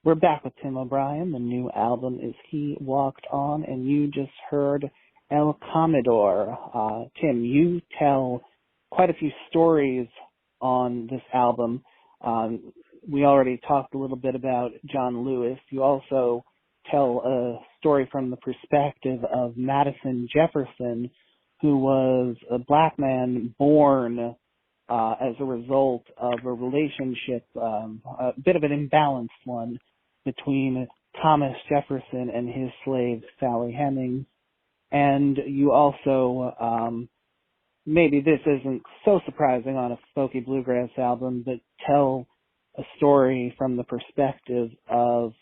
We're back with Tim O'Brien. The new album is He Walked On, and you just heard El Commodore. Tim, you tell quite a few stories on this album. We already talked a little bit about John Lewis. You also tell a story from the perspective of Madison Jefferson, who was a black man born as a result of a relationship, a bit of an imbalanced one, between Thomas Jefferson and his slave Sally Hemings. And you also, maybe this isn't so surprising on a folky bluegrass album, but tell a story from the perspective of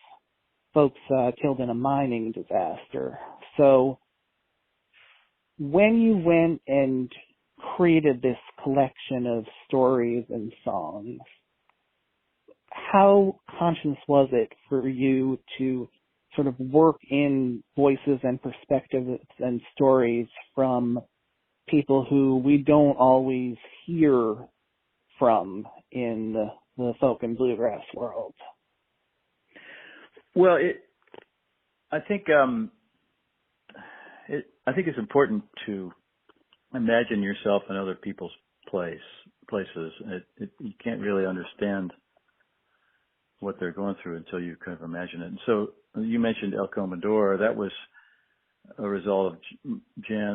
folks killed in a mining disaster. So when you went and created this collection of stories and songs, how conscious was it for you to sort of work in voices and perspectives and stories from people who we don't always hear from in the folk and bluegrass world? Well, I think it's important to imagine yourself in other people's places. You can't really understand what they're going through until you kind of imagine it. And so you mentioned El Commodore. That was a result of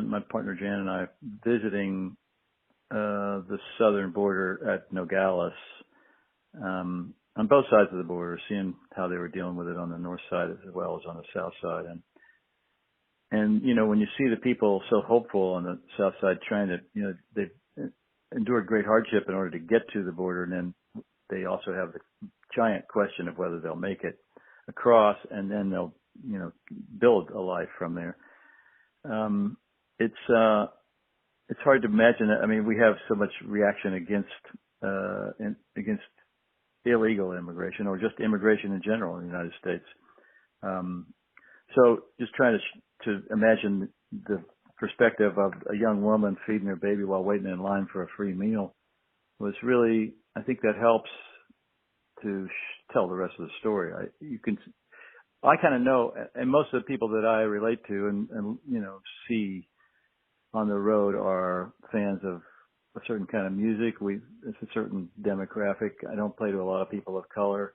my partner Jan and I visiting the southern border at Nogales, on both sides of the border, seeing how they were dealing with it on the north side as well as on the south side. And you know, when you see the people so hopeful on the south side trying to, you know, they've endured great hardship in order to get to the border, and then they also have the giant question of whether they'll make it across, and then they'll, you know, build a life from there. It's hard to imagine. I mean, we have so much reaction against illegal immigration or just immigration in general in the United States. So just trying to imagine the perspective of a young woman feeding her baby while waiting in line for a free meal was really, I think that helps to tell the rest of the story. I kind of know, and most of the people that I relate to and you know, see on the road are fans of a certain kind of music. It's a certain demographic. I don't play to a lot of people of color.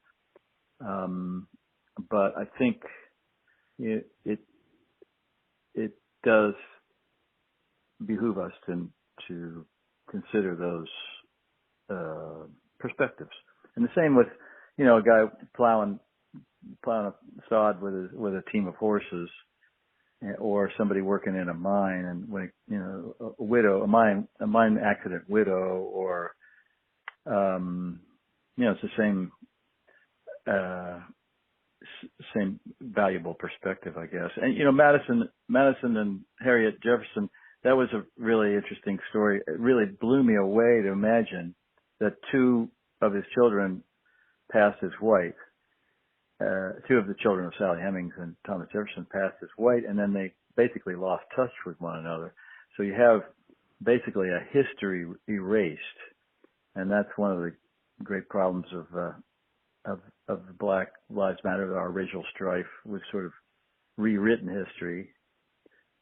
But I think it does behoove us to consider those perspectives. And the same with, you know, a guy plowing a sod with a team of horses, or somebody working in a mine, and when, you know, a mine accident widow, or you know, it's the same valuable perspective, I guess. And you know, Madison and Harriet Jefferson, that was a really interesting story. It really blew me away to imagine that two of his children passed as white. Two of the children of Sally Hemings and Thomas Jefferson passed as white, and then they basically lost touch with one another. So you have basically a history erased, and that's one of the great problems of Black Lives Matter, our racial strife. We've sort of rewritten history,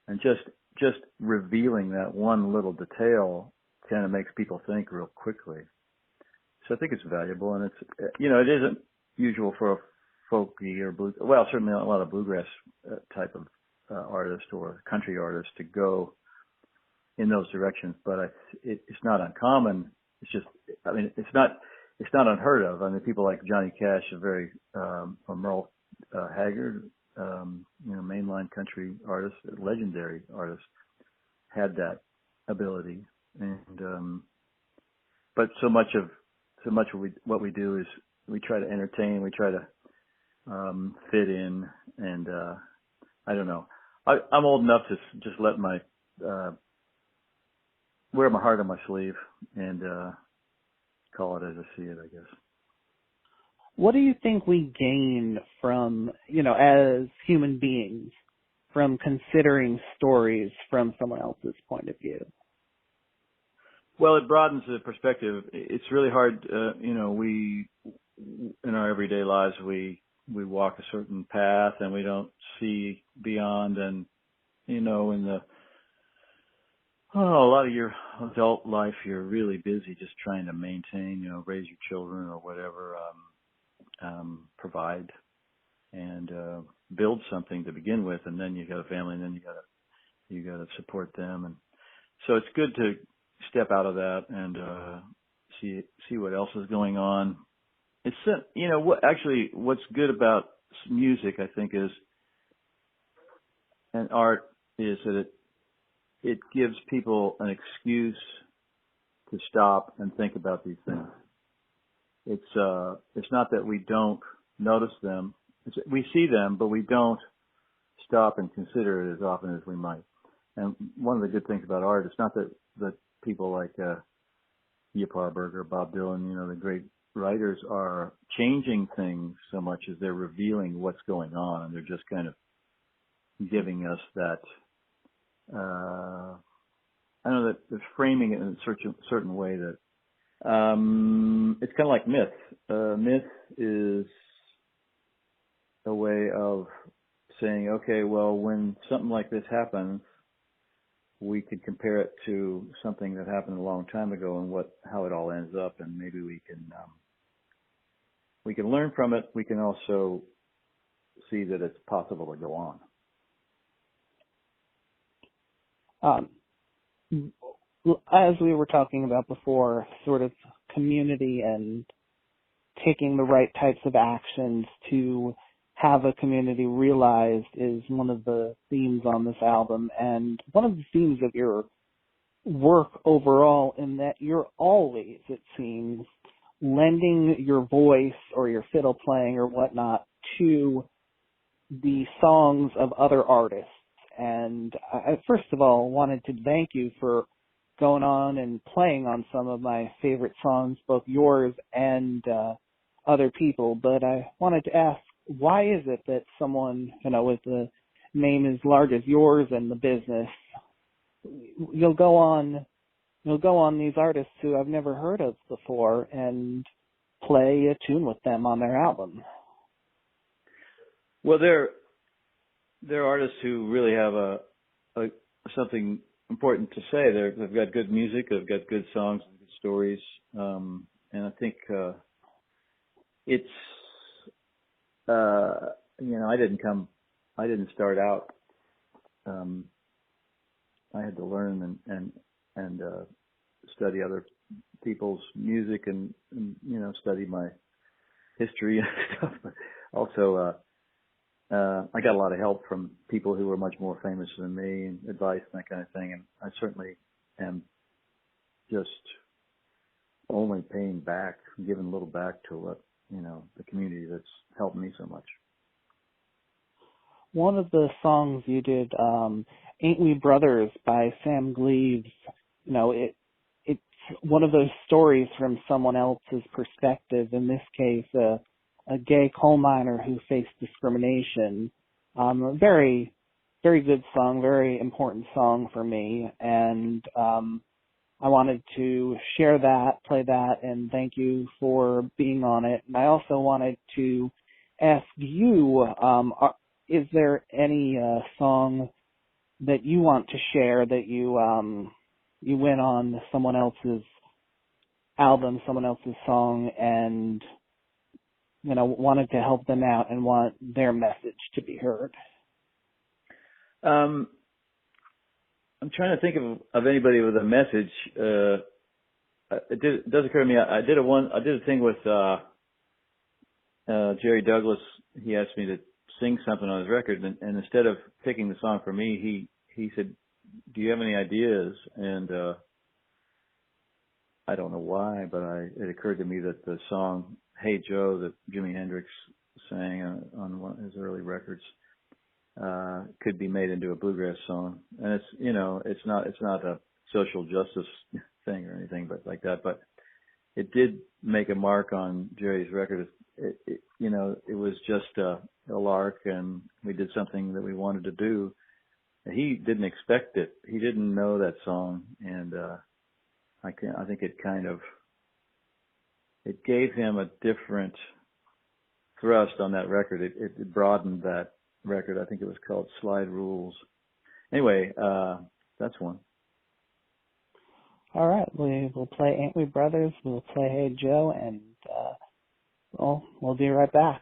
and just revealing that one little detail kind of makes people think real quickly. So I think it's valuable, and it's, you know, it isn't usual for a folky or certainly a lot of bluegrass type of artist or country artist to go in those directions, but it's not uncommon. It's just, I mean, it's not unheard of. I mean, people like Johnny Cash, or Merle Haggard, you know, mainline country artists, legendary artists, had that ability. And but so much of what we do is we try to entertain, we try to fit in, and I don't know. I'm old enough to just let my wear my heart on my sleeve and call it as I see it, I guess. What do you think we gain from, you know, as human beings, from considering stories from someone else's point of view? Well, it broadens the perspective. It's really hard, you know, we, in our everyday lives, we we walk a certain path and we don't see beyond, and in the a lot of your adult life you're really busy just trying to maintain, raise your children or whatever, provide and build something to begin with, and then you got a family, and then you got to support them, and so it's good to step out of that and see what else is going on. It's what's good about music, I think, is, and art, is that it gives people an excuse to stop and think about these things. It's not that we don't notice them. We see them, but we don't stop and consider it as often as we might. And one of the good things about art is not that people like Yparberger or Bob Dylan, the great writers, are changing things so much as they're revealing what's going on, and they're just kind of giving us that, I don't know, that they're framing it in a certain way that, it's kind of like myth. Myth is a way of saying, okay, well, when something like this happens, we could compare it to something that happened a long time ago and how it all ends up, and maybe we can learn from it. We can also see that it's possible to go on. As we were talking about before, sort of community and taking the right types of actions to have a community realized is one of the themes on this album, and one of the themes of your work overall, in that you're always, it seems, lending your voice or your fiddle playing or whatnot to the songs of other artists. And I first of all wanted to thank you for going on and playing on some of my favorite songs, both yours and other people. But I wanted to ask, why is it that someone, with a name as large as yours in the business, you'll go on these artists who I've never heard of before and play a tune with them on their album? Well, they're artists who really have something important to say. They've got good music, they've got good songs and good stories, and I think it's I didn't start out. I had to learn and study other people's music and study my history and stuff. But also, I got a lot of help from people who were much more famous than me, and advice and that kind of thing. And I certainly am just only paying back, giving a little back to what, the community that's helped me so much. One of the songs you did, Ain't We Brothers by Sam Gleaves, it's one of those stories from someone else's perspective, in this case, a gay coal miner who faced discrimination. A very, very good song, very important song for me, and I wanted to share that, play that, and thank you for being on it. And I also wanted to ask you, is there any song that you want to share that you went on someone else's album, someone else's song, and wanted to help them out and want their message to be heard? I'm trying to think of anybody with a message. It does occur to me. I did a thing with Jerry Douglas. He asked me to sing something on his record, and instead of picking the song for me, he said, "Do you have any ideas?" And I don't know why, but it occurred to me that the song "Hey Joe" that Jimi Hendrix sang on one of his early records could be made into a bluegrass song. And it's not a social justice thing or anything, but like that. But it did make a mark on Jerry's record. It was just a lark, and we did something that we wanted to do. He didn't expect it. He didn't know that song, and I think it gave him a different thrust on that record. It broadened that record. I think it was called Slide Rules. Anyway, that's one. All right, we'll play Ain't We Brothers, we'll play Hey Joe, and we'll be right back.